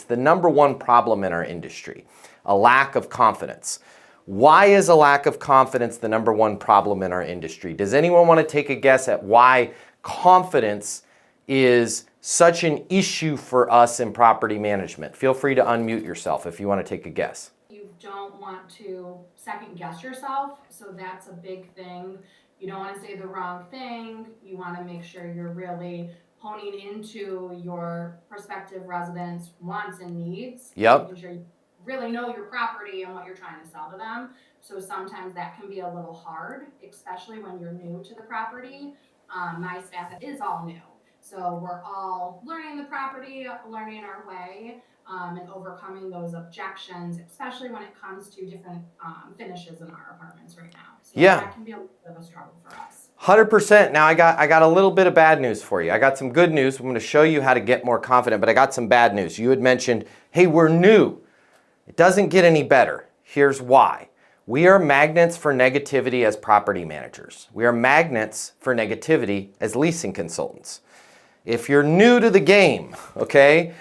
the number one problem in our industry, a lack of confidence. Why is a lack of confidence the number one problem in our industry? Does anyone want to take a guess at why confidence is such an issue for us in property management? Feel free to unmute yourself if you want to take a guess. You don't want to second guess yourself, so that's a big thing. You don't want to say the wrong thing. You want to make sure you're really honing into your prospective residents' wants and needs. Yep. Making sure you really know your property and what you're trying to sell to them. So sometimes that can be a little hard, especially when you're new to the property. My staff is all new. So we're all learning the property, learning our way, and overcoming those objections, especially when it comes to different finishes in our apartments right now. So yeah, that can be a little bit of a struggle for us. 100%. Now I got a little bit of bad news for you. I got some good news. I'm going to show you how to get more confident, but I got some bad news. You had mentioned, hey, we're new. It doesn't get any better. Here's why. We are magnets for negativity as property managers. We are magnets for negativity as leasing consultants. If you're new to the game, okay,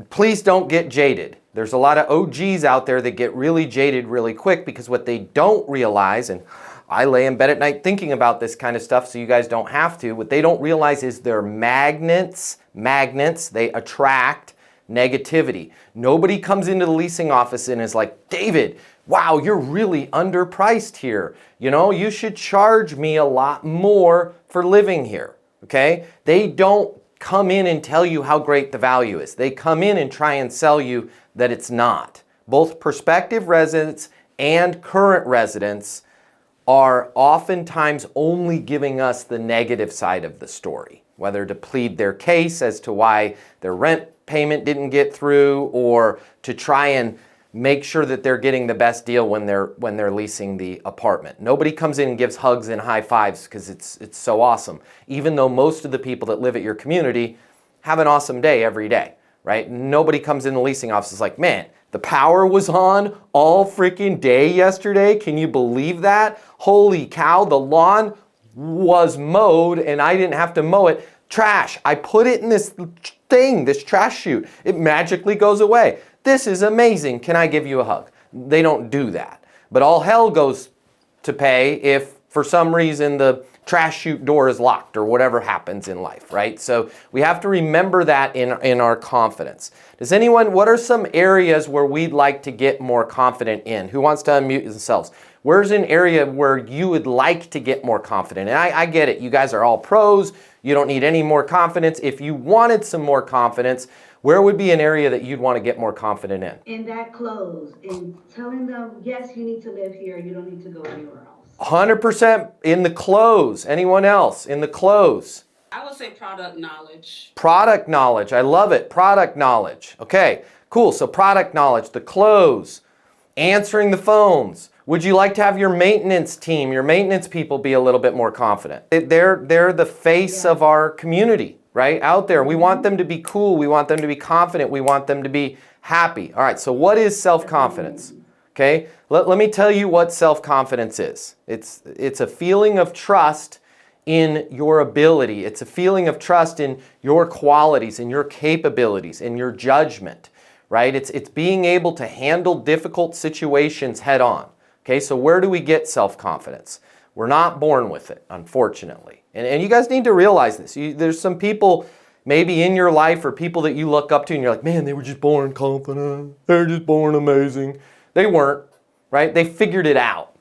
please don't get jaded. There's a lot of OGs out there that get really jaded really quick because what they don't realize, and I lay in bed at night thinking about this kind of stuff so you guys don't have to, what they don't realize is they're magnets, they attract negativity. Nobody comes into the leasing office and is like, David, wow, you're really underpriced here. You know, you should charge me a lot more for living here, okay? They don't come in and tell you how great the value is. They come in and try and sell you that it's not. Both prospective residents and current residents are oftentimes only giving us the negative side of the story, whether to plead their case as to why their rent payment didn't get through or to try and make sure that they're getting the best deal when they're leasing the apartment. Nobody comes in and gives hugs and high fives because it's so awesome, even though most of the people that live at your community have an awesome day every day, right? Nobody comes in the leasing office and is like, man, the power was on all freaking day yesterday. Can you believe that? Holy cow, the lawn was mowed and I didn't have to mow it. Trash, I put it in this thing, this trash chute. It magically goes away. This is amazing. Can I give you a hug? They don't do that. But all hell goes to pay if for some reason the trash chute door is locked or whatever happens in life, right? So we have to remember that in our confidence. Does anyone, what are some areas where we'd like to get more confident in? Who wants to unmute themselves? Where's an area where you would like to get more confident? And I get it. You guys are all pros. You don't need any more confidence. If you wanted some more confidence, where would be an area that you'd want to get more confident in? In that close, in telling them, yes, you need to live here. You don't need to go anywhere else. 100% in the close. Anyone else in the close? I would say product knowledge. Product knowledge. I love it. Product knowledge. Okay, cool. So product knowledge, the close, answering the phones. Would you like to have your maintenance team, your maintenance people be a little bit more confident? They're the face of our community, right? Out there. We want them to be cool. We want them to be confident. We want them to be happy. All right, so what is self-confidence? Okay, let me tell you what self-confidence is. It's a feeling of trust in your ability. It's a feeling of trust in your qualities, in your capabilities, in your judgment, right? It's being able to handle difficult situations head on. Okay, so where do we get self-confidence? We're not born with it, unfortunately. And you guys need to realize this. There's some people maybe in your life or people that you look up to and you're like, man, they were just born confident. They're just born amazing. They weren't, right? They figured it out.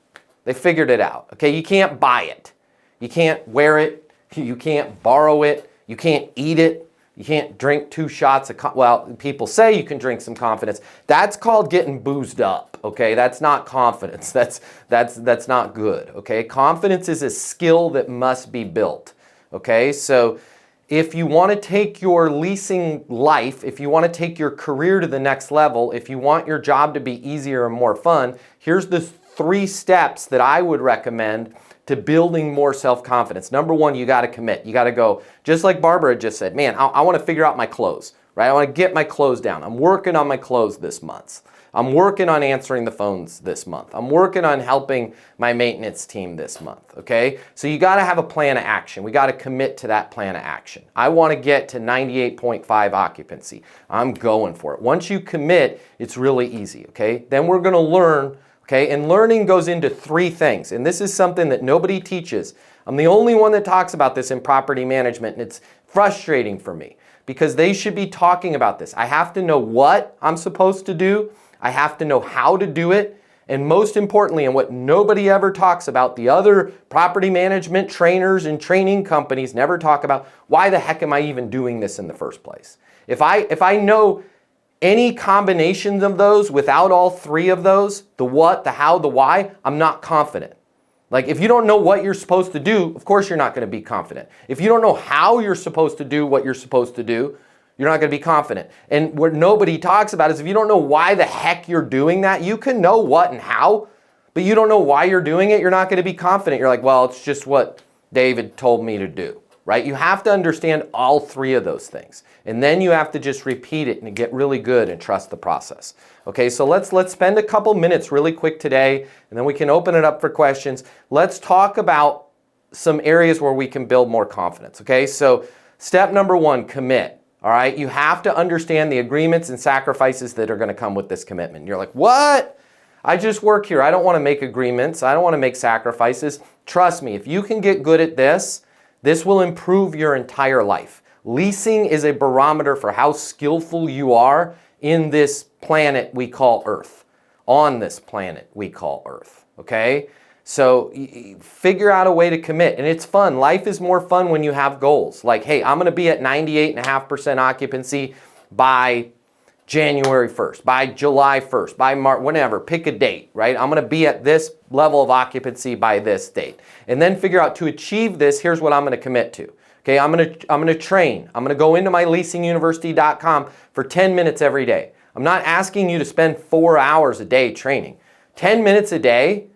They figured it out. Okay, you can't buy it. You can't wear it. You can't borrow it. You can't eat it. You can't drink 2 shots of, well, people say you can drink some confidence. That's called getting boozed up, okay? That's not confidence. That's not good, okay? Confidence is a skill that must be built, okay? So if you want to take your leasing life, if you want to take your career to the next level, if you want your job to be easier and more fun, here's the 3 steps that I would recommend to building more self-confidence. Number 1, you got to commit. You got to go, just like Barbara just said, man, I want to figure out my close, right? I want to get my close down. I'm working on my close this month. I'm working on answering the phones this month. I'm working on helping my maintenance team this month, okay? So you gotta have a plan of action. We gotta commit to that plan of action. I wanna get to 98.5 occupancy. I'm going for it. Once you commit, it's really easy, okay? Then we're gonna learn, okay? And learning goes into 3 things, and this is something that nobody teaches. I'm the only one that talks about this in property management, and it's frustrating for me because they should be talking about this. I have to know what I'm supposed to do. I have to know how to do it. And most importantly, and what nobody ever talks about, the other property management trainers and training companies never talk about, why the heck am I even doing this in the first place? If I know any combinations of those without all 3 of those, the what, the how, the why, I'm not confident. Like if you don't know what you're supposed to do, of course you're not going to be confident. If you don't know how you're supposed to do what you're supposed to do, you're not going to be confident. And what nobody talks about is if you don't know why the heck you're doing that, you can know what and how, but you don't know why you're doing it, you're not going to be confident. You're like, well, it's just what David told me to do, right? You have to understand all 3 of those things. And then you have to just repeat it and get really good and trust the process. Okay, so let's spend a couple minutes really quick today, and then we can open it up for questions. Let's talk about some areas where we can build more confidence, okay? So step number 1, commit, all right? You have to understand the agreements and sacrifices that are gonna come with this commitment. You're like, what? I just work here. I don't wanna make agreements. I don't wanna make sacrifices. Trust me, if you can get good at this, this will improve your entire life. Leasing is a barometer for how skillful you are in this planet we call Earth, on this planet we call Earth, okay? So figure out a way to commit, and it's fun. Life is more fun when you have goals. Like, hey, I'm gonna be at 98.5% occupancy by January 1st, by July 1st, by March, whenever, pick a date, right? I'm gonna be at this level of occupancy by this date. And then figure out to achieve this, here's what I'm gonna commit to. Okay, I'm gonna train. I'm gonna go into my leasinguniversity.com for 10 minutes every day. I'm not asking you to spend 4 hours a day training. 10 minutes a day,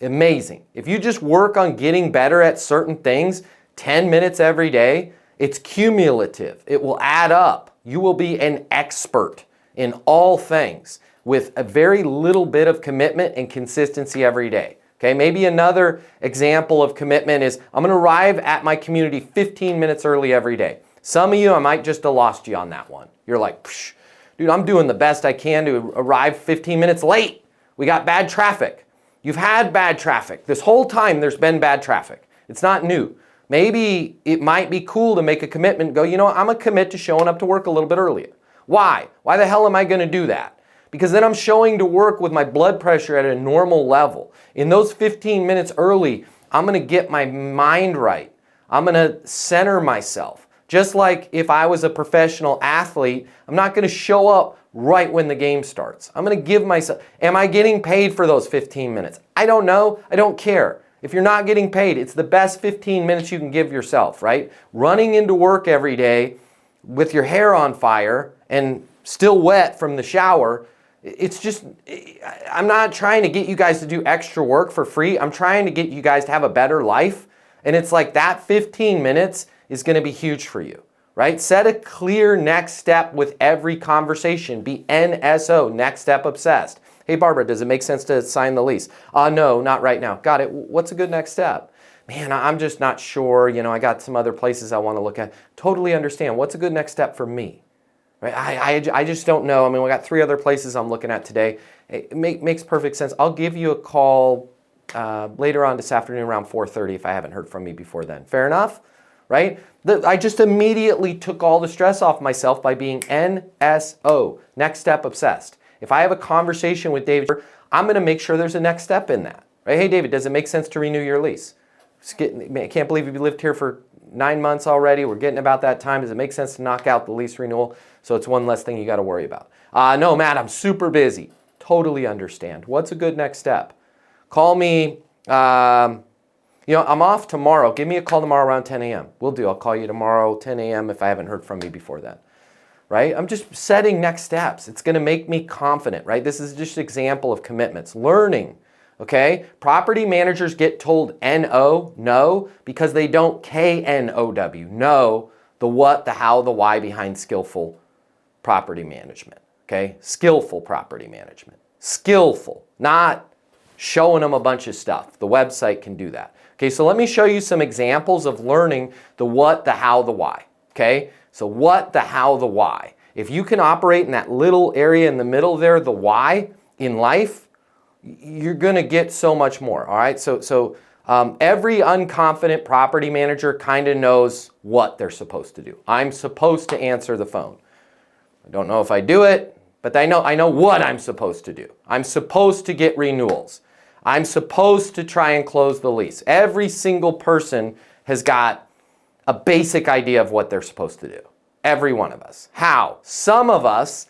amazing. If you just work on getting better at certain things, 10 minutes every day, it's cumulative. It will add up. You will be an expert in all things with a very little bit of commitment and consistency every day. Okay, maybe another example of commitment is I'm gonna arrive at my community 15 minutes early every day. Some of you, I might just have lost you on that one. You're like, psh, dude, I'm doing the best I can to arrive 15 minutes late. We got bad traffic. You've had bad traffic. This whole time there's been bad traffic. It's not new. Maybe it might be cool to make a commitment and go, you know what, I'm gonna commit to showing up to work a little bit earlier. Why? Why the hell am I gonna do that? Because then I'm showing to work with my blood pressure at a normal level. In those 15 minutes early, I'm gonna get my mind right. I'm gonna center myself. Just like if I was a professional athlete, I'm not gonna show up right when the game starts. I'm gonna give myself, am I getting paid for those 15 minutes? I don't know, I don't care. If you're not getting paid, it's the best 15 minutes you can give yourself, right? Running into work every day with your hair on fire and still wet from the shower, it's just, I'm not trying to get you guys to do extra work for free. I'm trying to get you guys to have a better life. And it's like that 15 minutes is gonna be huge for you, right? Set a clear next step with every conversation. Be NSO, next step obsessed. Hey Barbara, does it make sense to sign the lease? No, not right now. Got it, what's a good next step? Man, I'm just not sure. You know, I got some other places I wanna look at. Totally understand, what's a good next step for me? Right? I just don't know. I mean, we got 3 other places I'm looking at today. It makes perfect sense. I'll give you a call later on this afternoon around 4:30 if I haven't heard from you before then. Fair enough? Right? I just immediately took all the stress off myself by being NSO, next step obsessed. If I have a conversation with David, I'm going to make sure there's a next step in that. Right? Hey, David, does it make sense to renew your lease? I can't believe you've lived here for 9 months already. We're getting about that time. Does it make sense to knock out the lease renewal so it's one less thing you got to worry about? No, Matt, I'm super busy. Totally understand. What's a good next step? Call me, you know, I'm off tomorrow. Give me a call tomorrow around 10 a.m. Will do. I'll call you tomorrow 10 a.m. if I haven't heard from you before then. Right? I'm just setting next steps. It's going to make me confident, right? This is just an example of commitments. Learning. Okay? Property managers get told N-O, no, because they don't K-N-O-W, know the what, the how, the why behind skillful property management. Okay? Skillful property management. Skillful, not showing them a bunch of stuff. The website can do that. Okay, so let me show you some examples of learning the what, the how, the why. Okay, so what, the how, the why. If you can operate in that little area in the middle there, the why in life, you're going to get so much more. All right, so every unconfident property manager kind of knows what they're supposed to do. I'm supposed to answer the phone. I don't know if I do it, but I know what I'm supposed to do. I'm supposed to get renewals. I'm supposed to try and close the lease. Every single person has got a basic idea of what they're supposed to do. Every one of us. How? Some of us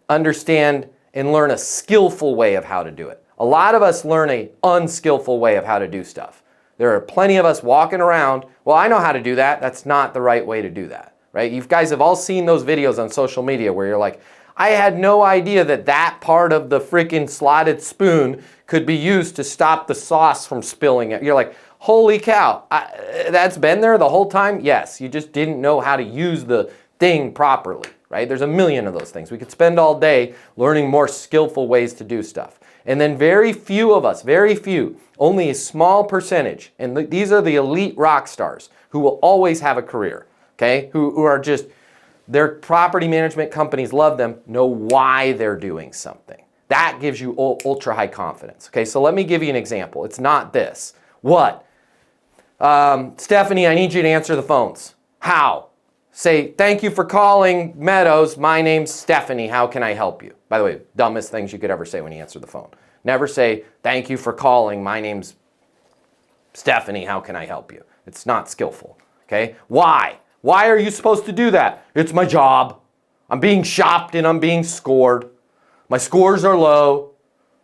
understand and learn a skillful way of how to do it. A lot of us learn an unskillful way of how to do stuff. There are plenty of us walking around, well, I know how to do that. That's not the right way to do that, right? You guys have all seen those videos on social media where you're like, I had no idea that that part of the freaking slotted spoon could be used to stop the sauce from spilling it. You're like, holy cow, that's been there the whole time? Yes, you just didn't know how to use the thing properly, right? There's a million of those things. We could spend all day learning more skillful ways to do stuff. And then very few of us, only a small percentage, and these are the elite rock stars who will always have a career, okay? Who are just, their property management companies love them, know why they're doing something. That gives you ultra high confidence. Okay, so let me give you an example. It's not this. What? Stephanie, I need you to answer the phones. How? Say, thank you for calling Meadows. My name's Stephanie. How can I help you? By the way, dumbest things you could ever say when you answer the phone. Never say, thank you for calling. My name's Stephanie. How can I help you? It's not skillful. Okay? Why? Why are you supposed to do that? It's my job. I'm being shopped and I'm being scored. My scores are low.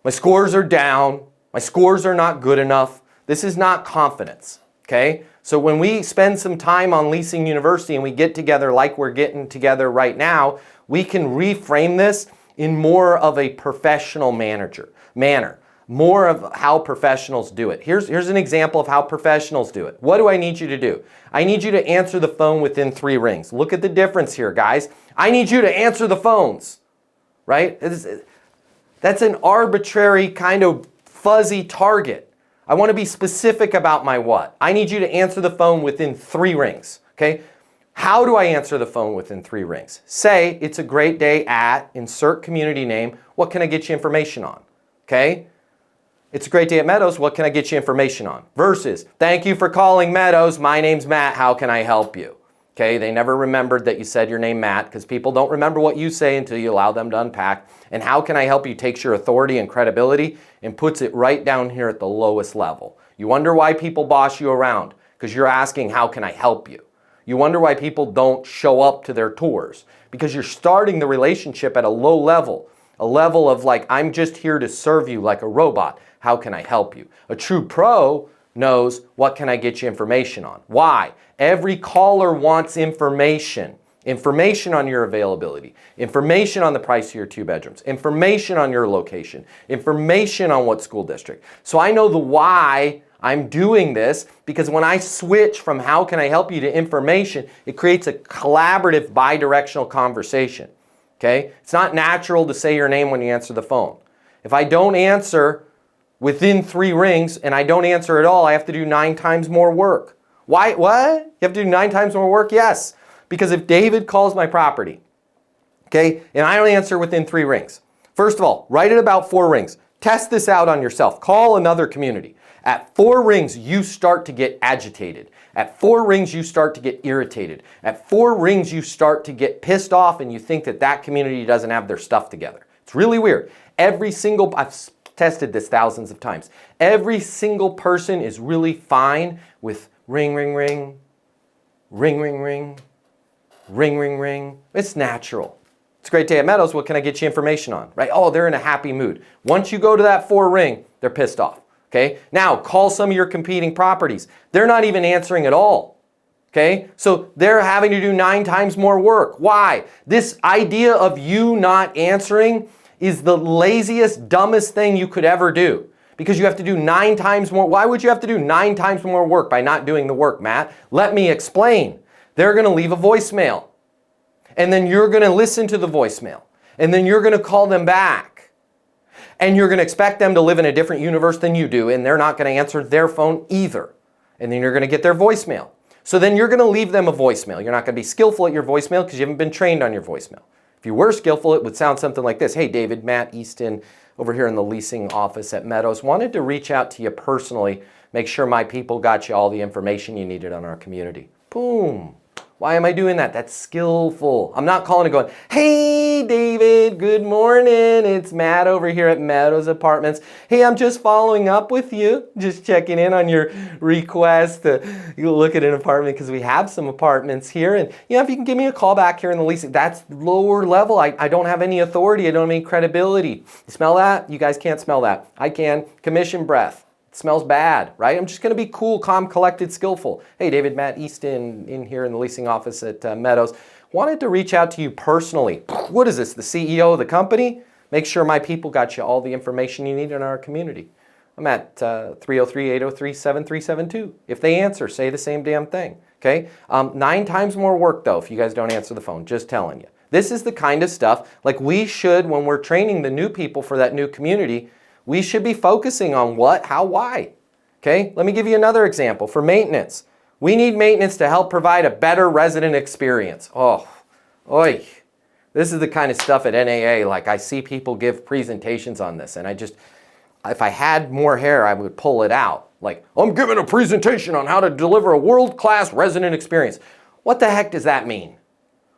My scores are down. My scores are not good enough. This is not confidence, okay? So when we spend some time on Leasing University and we get together like we're getting together right now, we can reframe this in more of a professional manner. More of how professionals do it. Here's an example of how professionals do it. What do I need you to do? I need you to answer the phone within 3 rings. Look at the difference here, guys. I need you to answer the phones, right? That's an arbitrary kind of fuzzy target. I want to be specific about my what. I need you to answer the phone within 3 rings, okay? How do I answer the phone within 3 rings? Say, it's a great day at, insert community name, what can I get you information on, okay? It's a great day at Meadows. What can I get you information on? Versus, thank you for calling Meadows. My name's Matt. How can I help you? Okay, they never remembered that you said your name, Matt, because people don't remember what you say until you allow them to unpack. And how can I help you takes your authority and credibility and puts it right down here at the lowest level. You wonder why people boss you around, because you're asking, how can I help you? You wonder why people don't show up to their tours, because you're starting the relationship at a low level. A level of like, I'm just here to serve you like a robot. How can I help you? A true pro knows, what can I get you information on? Why? Every caller wants information. Information on your availability. Information on the price of your 2 bedrooms. Information on your location. Information on what school district. So I know the why I'm doing this, because when I switch from how can I help you to information, it creates a collaborative bi-directional conversation. Okay? It's not natural to say your name when you answer the phone. If I don't answer within 3 rings and I don't answer at all, I have to do 9 times more work. Why? What? You have to do 9 times more work? Yes. Because if David calls my property, okay, and I don't answer within 3 rings, first of all, write it about 4 rings. Test this out on yourself. Call another community. At 4 rings, you start to get agitated. At 4 rings, you start to get irritated. At 4 rings, you start to get pissed off and you think that that community doesn't have their stuff together. It's really weird. I've tested this thousands of times. Every single person is really fine with ring, ring, ring, ring, ring, ring, ring, ring, ring. It's natural. It's a great day at Meadows. What can I get you information on? Right? Oh, they're in a happy mood. Once you go to that 4 ring, they're pissed off. Okay? Now, call some of your competing properties. They're not even answering at all. Okay? So they're having to do 9 times more work. Why? This idea of you not answering is the laziest, dumbest thing you could ever do. Because you have to do 9 times more. Why would you have to do 9 times more work by not doing the work, Matt? Let me explain. They're going to leave a voicemail. And then you're going to listen to the voicemail. And then you're going to call them back. And you're going to expect them to live in a different universe than you do. And they're not going to answer their phone either. And then you're going to get their voicemail. So then you're going to leave them a voicemail. You're not going to be skillful at your voicemail because you haven't been trained on your voicemail. If you were skillful, it would sound something like this. Hey, David, Matt Easton over here in the leasing office at Meadows. Wanted to reach out to you personally. Make sure my people got you all the information you needed on our community. Boom. Why am I doing that? That's skillful. I'm not calling and going, hey, David, good morning. It's Matt over here at Meadows Apartments. Hey, I'm just following up with you. Just checking in on your request to look at an apartment because we have some apartments here. And, if you can give me a call back here in the leasing, that's lower level. I don't have any authority. I don't have any credibility. You smell that? You guys can't smell that. I can. Commission breath. It smells bad, right? I'm just going to be cool, calm, collected, skillful. Hey, David, Matt Easton in here in the leasing office at Meadows. Wanted to reach out to you personally. What is this, the CEO of the company? Make sure my people got you all the information you need in our community. I'm at 303-803-7372. If they answer, say the same damn thing, okay? 9 times more work, though, if you guys don't answer the phone. Just telling you. This is the kind of stuff, like we should, when we're training the new people for that new community, we should be focusing on what, how, why. Okay, let me give you another example. For maintenance, we need maintenance to help provide a better resident experience. This is the kind of stuff at NAA, like I see people give presentations on this, and if I had more hair, I would pull it out. Like, I'm giving a presentation on how to deliver a world-class resident experience. What the heck does that mean?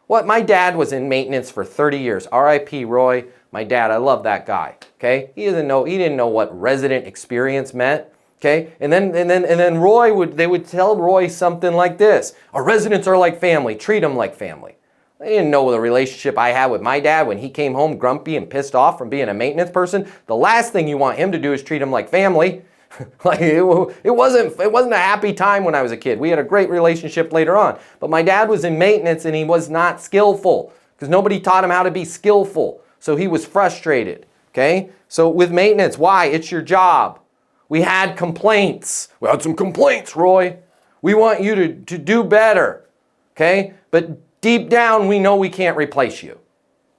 My dad was in maintenance for 30 years. R.I.P. Roy. My dad, I love that guy. Okay, he didn't know what resident experience meant. Okay, and then Roy they would tell Roy something like this: our residents are like family. Treat them like family. They didn't know the relationship I had with my dad when he came home grumpy and pissed off from being a maintenance person. The last thing you want him to do is treat him like family. Like it wasn't a happy time when I was a kid. We had a great relationship later on, but my dad was in maintenance and he was not skillful because nobody taught him how to be skillful. So he was frustrated, okay? So with maintenance, why? It's your job. We had complaints. We had some complaints, Roy. We want you to do better, okay? But deep down, we know we can't replace you,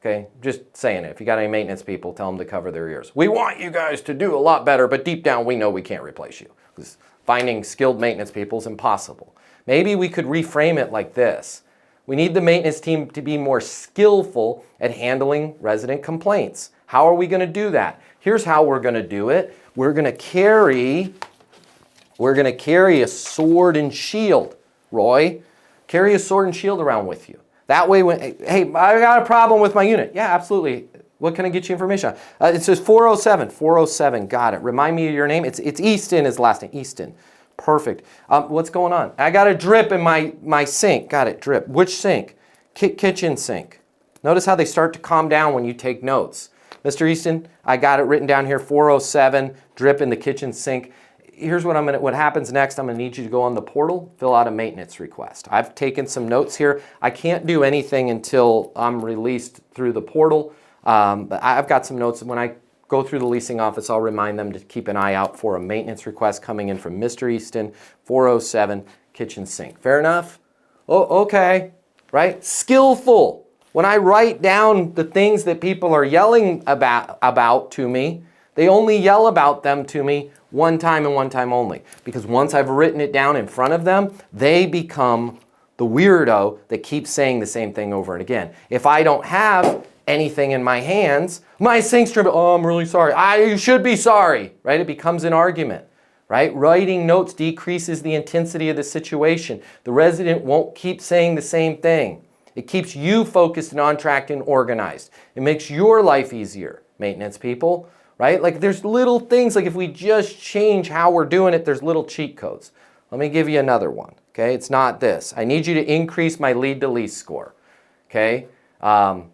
okay? Just saying it. If you got any maintenance people, tell them to cover their ears. We want you guys to do a lot better, but deep down, we know we can't replace you. Because finding skilled maintenance people is impossible. Maybe we could reframe it like this. We need the maintenance team to be more skillful at handling resident complaints. How are we going to do that? Here's how we're going to do it. We're going to carry a sword and shield. Roy, carry a sword and shield around with you. That way, hey, I got a problem with my unit. Yeah, absolutely. What can I get you information on? It says 407. 407. Got it. Remind me of your name. It's Easton is last name. Easton. Perfect. What's going on? I got a drip in my sink. Got it, drip. Which sink? Kitchen sink. Notice how they start to calm down when you take notes. Mr. Easton, I got it written down here, 407, drip in the kitchen sink. Here's what happens next. I'm gonna need you to go on the portal, fill out a maintenance request. I've taken some notes here. I can't do anything until I'm released through the portal, but I've got some notes. When I go through the leasing office, I'll remind them to keep an eye out for a maintenance request coming in from Mr. Easton, 407, kitchen sink. Fair enough? Oh, okay, right? Skillful. When I write down the things that people are yelling about to me, they only yell about them to me one time and one time only. Because once I've written it down in front of them, they become the weirdo that keeps saying the same thing over and again. If I don't have anything in my hands, my sink's dripping, oh, I'm really sorry. You should be sorry, right? It becomes an argument, right? Writing notes decreases the intensity of the situation. The resident won't keep saying the same thing. It keeps you focused and on track and organized. It makes your life easier, maintenance people, right? Like there's little things, like if we just change how we're doing it, there's little cheat codes. Let me give you another one, okay? It's not this. I need you to increase my lead to lease score, okay? How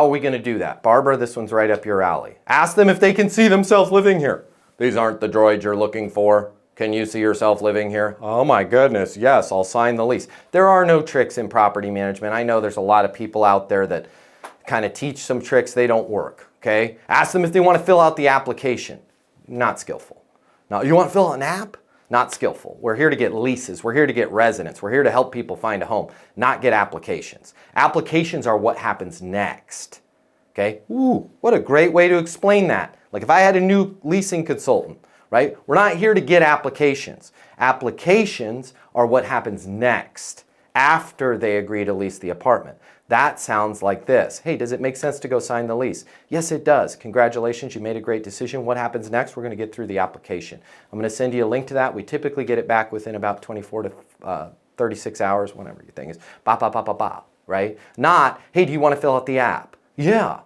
are we going to do that? Barbara, this one's right up your alley. Ask them if they can see themselves living here. These aren't the droids you're looking for. Can you see yourself living here? Oh my goodness, yes, I'll sign the lease. There are no tricks in property management. I know there's a lot of people out there that kind of teach some tricks, they don't work, okay? Ask them if they want to fill out the application. Not skillful. No, you want to fill out an app? not Skillful. We're here to get leases. We're here to get residents. We're here to help people find a home, not get applications. Applications are what happens next. Okay? Ooh, what a great way to explain that. Like if I had a new leasing consultant, right? We're not here to get applications. Applications are what happens next after they agree to lease the apartment. That sounds like this. Hey, does it make sense to go sign the lease? Yes, it does. Congratulations, you made a great decision. What happens next? We're going to get through the application. I'm going to send you a link to that. We typically get it back within about 24 to 36 hours, whatever your thing is. Ba, ba, ba, ba, ba, right? Not, hey, do you want to fill out the app? Yeah.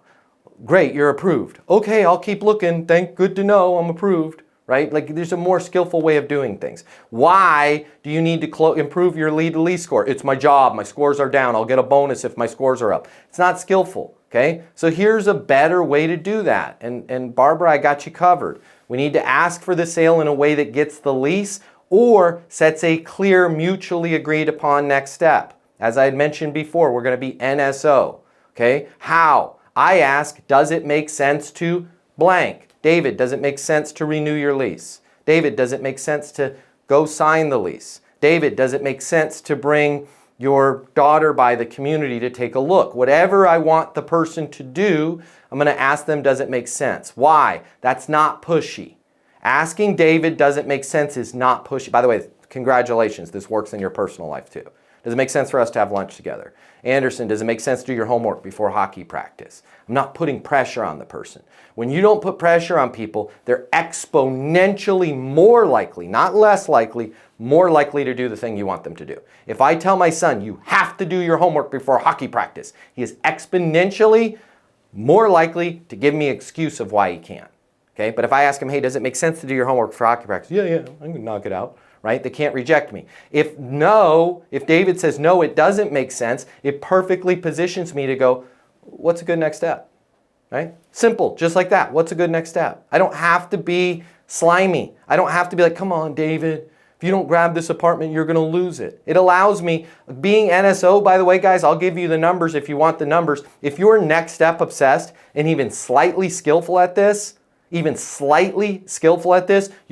Great, you're approved. Okay, I'll keep looking. Good to know I'm approved. Right? Like there's a more skillful way of doing things. Why do you need to improve your lead to lease score? It's my job. My scores are down. I'll get a bonus if my scores are up. It's not skillful. Okay? So here's a better way to do that. And Barbara, I got you covered. We need to ask for the sale in a way that gets the lease or sets a clear, mutually agreed upon next step. As I had mentioned before, we're going to be NSO. Okay? How? I ask, does it make sense to blank? David, does it make sense to renew your lease? David, does it make sense to go sign the lease? David, does it make sense to bring your daughter by the community to take a look? Whatever I want the person to do, I'm going to ask them, does it make sense? Why? That's not pushy. Asking David, does it make sense is not pushy. By the way, congratulations. This works in your personal life too. Does it make sense for us to have lunch together? Anderson, does it make sense to do your homework before hockey practice? I'm not putting pressure on the person. When you don't put pressure on people, they're exponentially more likely, not less likely, more likely to do the thing you want them to do. If I tell my son, you have to do your homework before hockey practice, he is exponentially more likely to give me an excuse of why he can't. Okay? But if I ask him, hey, does it make sense to do your homework for hockey practice? Yeah, I'm going to knock it out. Right? They can't reject me. If David says no, it doesn't make sense, it perfectly positions me to go, what's a good next step? Right? Simple, just like that. What's a good next step? I don't have to be slimy. I don't have to be like, come on, David, if you don't grab this apartment, you're going to lose it. It allows me, being NSO, by the way, guys, I'll give you the numbers if you want the numbers. If you're next step obsessed and even slightly skillful at this, you'll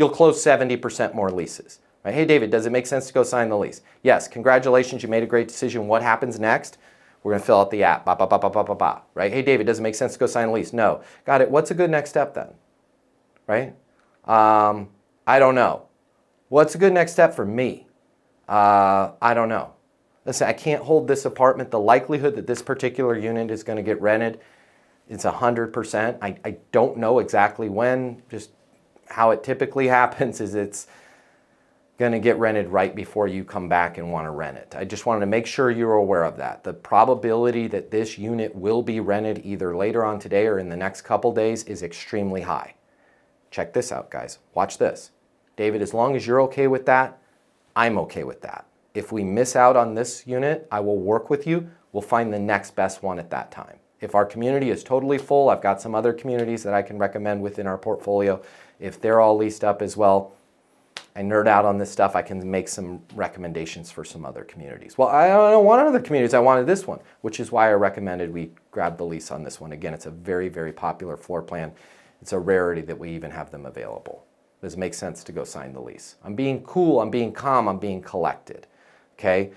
close 70% more leases. Right? Hey, David, does it make sense to go sign the lease? Yes, congratulations, you made a great decision. What happens next? We're going to fill out the app. Ba, ba, ba, ba, ba, ba, ba. Right? Hey, David, does it make sense to go sign a lease? No. Got it. What's a good next step then? Right? I don't know. What's a good next step for me? I don't know. Listen, I can't hold this apartment. The likelihood that this particular unit is going to get rented, it's 100%. I don't know exactly when. Just how it typically happens is it's going to get rented right before you come back and want to rent it. I just wanted to make sure you're aware of that. The probability that this unit will be rented either later on today or in the next couple days is extremely high. Check this out, guys. Watch this. David, as long as you're okay with that, I'm okay with that. If we miss out on this unit, I will work with you. We'll find the next best one at that time. If our community is totally full, I've got some other communities that I can recommend within our portfolio. If they're all leased up as well, I nerd out on this stuff, I can make some recommendations for some other communities. Well, I don't want other communities, I wanted this one, which is why I recommended we grab the lease on this one. Again, it's a very, very popular floor plan. It's a rarity that we even have them available. Does it make sense to go sign the lease? I'm being cool, I'm being calm, I'm being collected. Okay?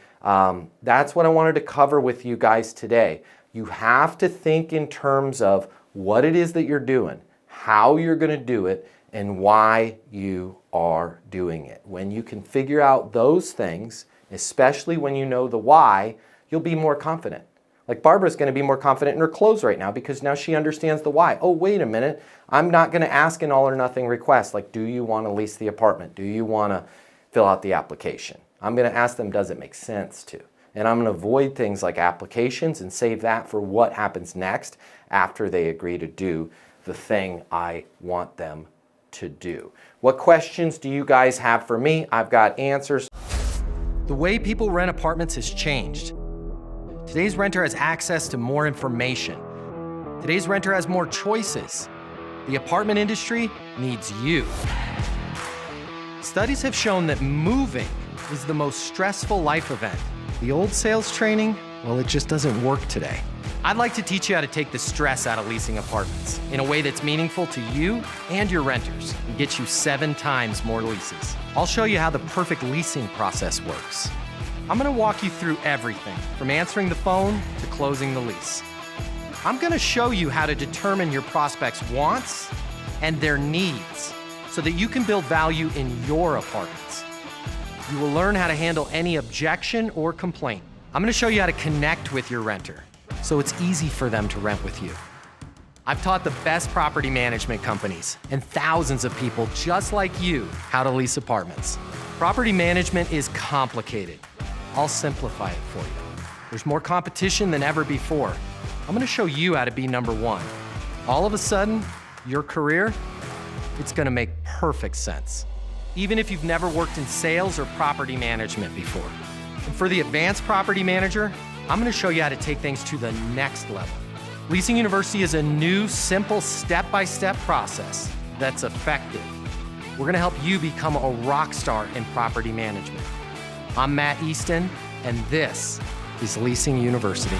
That's what I wanted to cover with you guys today. You have to think in terms of what it is that you're doing, how you're going to do it, and why you are doing it. When you can figure out those things, especially when you know the why, you'll be more confident. Like Barbara's going to be more confident in her clothes right now because now she understands the why. Oh, wait a minute. I'm not going to ask an all or nothing request like, do you want to lease the apartment? Do you want to fill out the application? I'm going to ask them, does it make sense to? And I'm going to avoid things like applications and save that for what happens next after they agree to do the thing I want them to do. What questions do you guys have for me? I've got answers. The way people rent apartments has changed. Today's renter has access to more information. Today's renter has more choices. The apartment industry needs you. Studies have shown that moving is the most stressful life event. The old sales training, well, it just doesn't work today. I'd like to teach you how to take the stress out of leasing apartments in a way that's meaningful to you and your renters and get you 7 times more leases. I'll show you how the perfect leasing process works. I'm gonna walk you through everything from answering the phone to closing the lease. I'm gonna show you how to determine your prospects' wants and their needs so that you can build value in your apartments. You will learn how to handle any objection or complaint. I'm gonna show you how to connect with your renter so it's easy for them to rent with you. I've taught the best property management companies and thousands of people just like you how to lease apartments. Property management is complicated. I'll simplify it for you. There's more competition than ever before. I'm gonna show you how to be number one. All of a sudden, your career, it's gonna make perfect sense. Even if you've never worked in sales or property management before. And for the advanced property manager, I'm gonna show you how to take things to the next level. Leasing University is a new, simple, step-by-step process that's effective. We're gonna help you become a rock star in property management. I'm Matt Easton, and this is Leasing University.